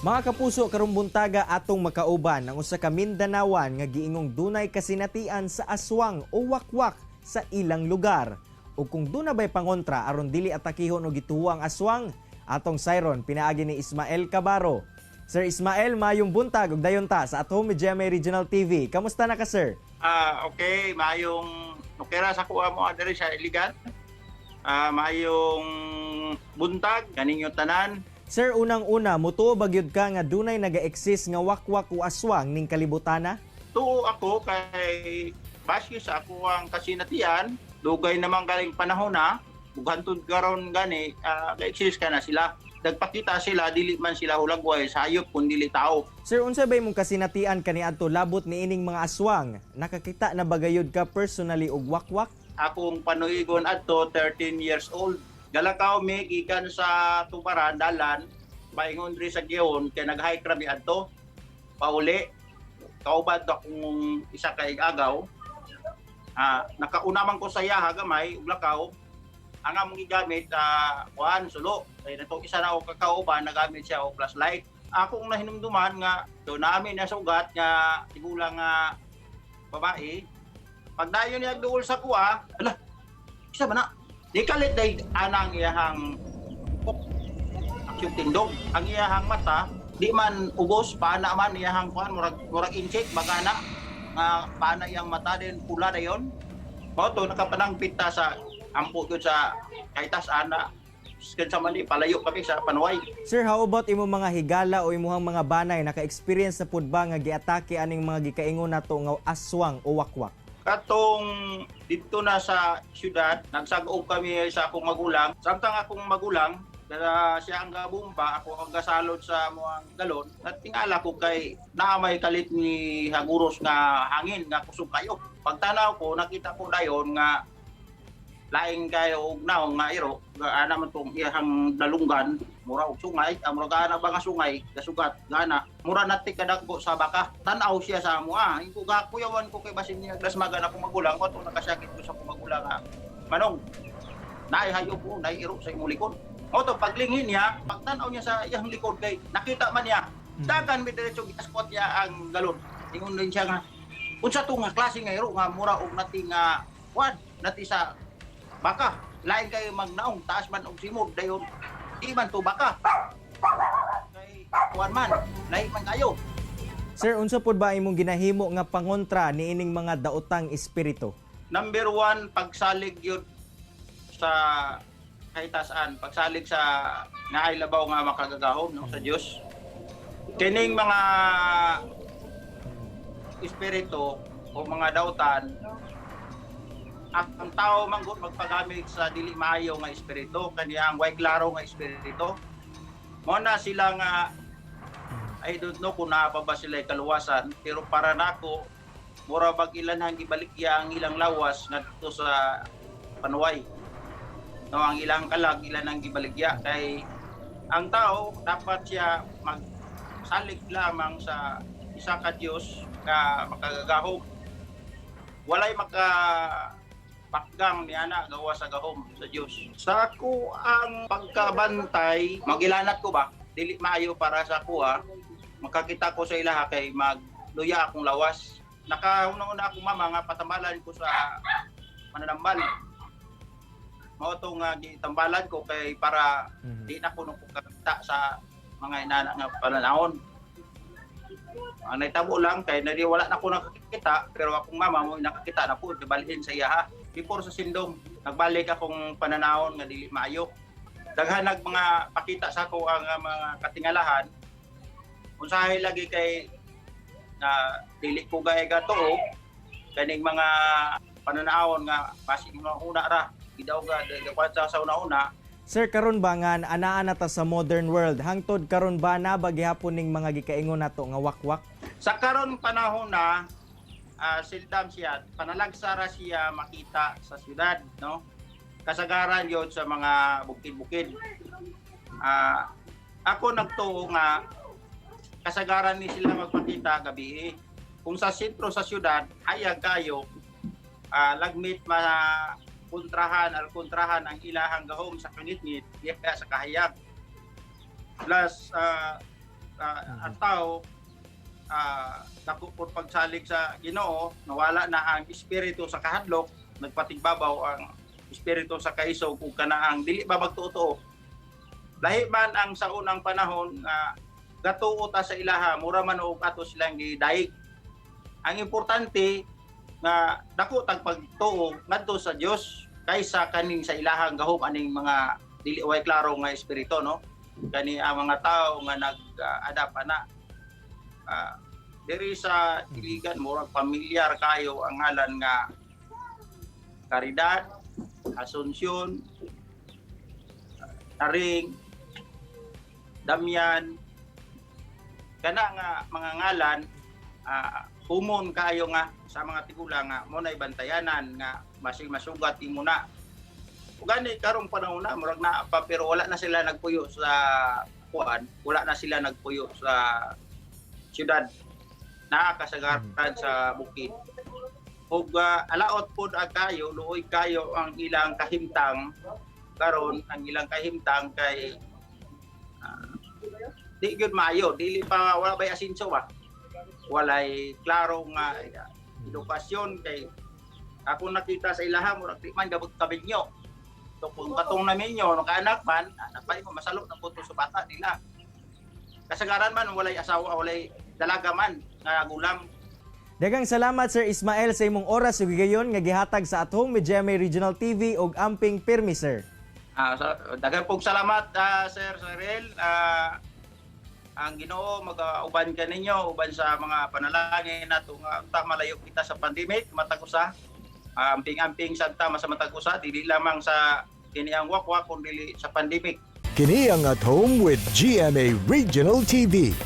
Mga kapuso, karong buntaga atong makauban ang usa ka Mindanawan nga giingong dunay kasinatian sa aswang o wakwak sa ilang lugar. Ug kung duna bay pangontra aron dili atakihon o gituo ang aswang, atong sayron pinaagi ni Ismael Cabaro. Sir Ismael, mayong buntag ug dayon ta sa At Home GMA Regional TV. Kamusta na ka, sir? Okay, mayong okera sa kuha mo adiri sa Iligan. Mayong buntag kaninyo tanan. Sir, unang-una, mutuo ba gyud ka nga dunay naga-exist nga wakwak o aswang ning kalibutana? Tuo ako kay basyo sa ako ang kasinatian, dugay naman galing panahon na, bughantod karon gani, ga-exist ka na sila. Nagpakita sila, dili man sila hulagway, sayop kung dili tao. Sir, unsa bay mong kasinatian kaniadto labot ni ining mga aswang? Nakakita na bagayod ka personally og wakwak? Akong panuigon adto 13 years old. Galakaw mi gikan sa Tubaran dalan paingon diri sa Gion kay nag-hike rami adto pauli kaubad akong isa ka igagaw. Nakauna man ko sa yaha gamay ug lakaw ang among gigamit kuan sulo kay nato isa na og kakauban nagamit siya og flashlight. Akong nahinumduman nga do namin na sugat nga tigulang nga babae pagdayon niya duol sa kuha ala isa ba na di kalit day anang iyahang aksyon tindog. Ang iyahang mata, di man ubos, paana man iyahang kuhan, murag incheck, magana. Paana iyang mata din, pula na yun. Ito, nakapanangpit ta sa ampo yun sa kaitas ana. Sa mali, palayo kami sa Panuay. Sir, how about imo mga higala o imuhang mga banay naka-experience sa pud ba nga giatake aning mga gikaingon nato nga aswang o wakwak? Katong dito na sa syudad, nagsag-og kami sa akong magulang. Samtang akong magulang, siya ang gabumba, ako ang gasalod sa mga galon. At tingala ko kay naamay kalit ni haguros nga hangin, nga kusog kayo. Pagtanaw ko, nakita ko dayon nga laing kayo og naong nga iro, ana man tong iyang dalunggan, mura og sungay, mura gana ba nga sungay, gasugat, gana. Mura natik kadagko sa baka. Tan-aw siya sa amo Ingko gakuyawan ko kay basin niya glasmagan akong magulang ko to nakasyakit ko sa akong magulang Manong, naay hayop ko, naay iro sa imong likod. To paglingin niya, pagtan-aw niya sa iyang likod kay nakita man niya. Dagan mi diretso gitaskwat niya ang galon. Ingon din siya nga, unsa to nga klase nga iro nga mura og nati nga nati sa baka, lain kayo magnaong, taas man og simod, dayon, di man to baka. Kay kuwan man, lain man kayo. Sir, unsa pod ba imong ginahimo nga pangontra ni ining mga daotang espiritu? Number 1, pagsalig yun sa kahitasan, pagsalig sa naay labaw nga makagagahom sa Dios. Kining mga espiritu o mga daotan, ang tao manggut magpagamit sa dili maayo nga espiritu kaniyang way klaro nga espiritu mo na sila nga I don't know kung naa pa ba sila kaluwasan pero para nako mura bag ilan hang gibalikya ang ilang lawas ngadto sa Panuay no ang ilang kalag ilan ang gibalikya kay ang tao dapat siya magsalig lamang sa isa ka Dios nga makagagahom walay pakgang ni ana gawa sa gahom sa Dios. Sa ako ang pagkabantay, magilanat ko ba? Dili maayo para sa ako makakita ko sa ilaha kay magluya akong lawas. Nakauna-una akong mama nga patambalan ko sa mananambal. Mao to nga gitambalan ko kay para di na ko nung kakita sa mga inana nga pananahon. Ang naitabo lang kay wala na ko nakakita pero akong mama mo nakakita na po balhin sa iyaha. Before sa sindong, nagbalik akong pananahon nga dili maayo. Daghan mga pakita sa ako ang mga katingalahan. Unsahay lagi kay na dili ko gay gatuo kaning mga pananahon nga basi mga una ra gidaw ga sa una-una. Sir, karon ba nga anaa na ta sa modern world? Hangtod karon ba na bagihapon ning mga gikaingon nato nga wakwak? Sa karon panahon na sildam siya, panalagsara siya makita sa syudad, no? Kasagaran yon sa mga bukid-bukid. Ako nagtuo nga kasagaran ni sila magpakita gabi. Kung sa sentro sa syudad, hayag kayo, lagmit kontrahan ang ilahang gahom sa kangitngit, sa kahayag. Plus, ang tao dako pod pagsalig sa Ginoo, nawala na ang espiritu sa kahadlok, nagpatigbabaw ang espiritu sa kaisog ug kanaang dili ba magtuo. Lahi man ang sa unang panahon gatuo ta sa ilaha, mura man og ato silang gidaig. Ang importante nga dako tag pagtuo ngadto sa Dios kaysa kaning sa ilahang gahom aning mga dili way klaro nga espiritu, no? Kani ang mga tao nga nag-adapt na diri sa Iligan, murag pamilyar kayo ang ngalan nga Caridad, Asuncion, Taring, Damian, kana nga mga ngalan humon kayo nga sa mga tigulang nga mo na bantayanan nga masig masugat imo na. Ug gani karong panahon na murag na pa, pero wala na sila nagpuyo sa kuan, wala na sila nagpuyo sa syudad. Nakakasagaran sa bukid. Ug alaot pod kayo, luoy kayo ang ilang kahimtang karon, ang ilang kahimtang kay di gyud maayo, dili pa wala bay asinso ba. Walay klaro nga edukasyon kay ako nakita sa ilaha murag di man gabot kabinyo. So kung katong namin nyo, naka-anak man, anak pa mo masalo ng punto sa bata nila. Kasagaran man walay asawa, walay dalaga man nga gulang. Daghang salamat Sir Ismael sa imong oras ug gigayon nga gihatag sa At Home with GMA Regional TV ug amping pirmi sir. Daghang pong salamat Sir Cyril. Ang Ginoo mag-uban ka ninyo uban sa mga panalangin nato nga unta malayo kita sa pandemic matag usa. Amping-amping santa sa matag usa dili lamang sa kiniang wakwak kundi sa pandemic. Kini ang At Home with GMA Regional TV.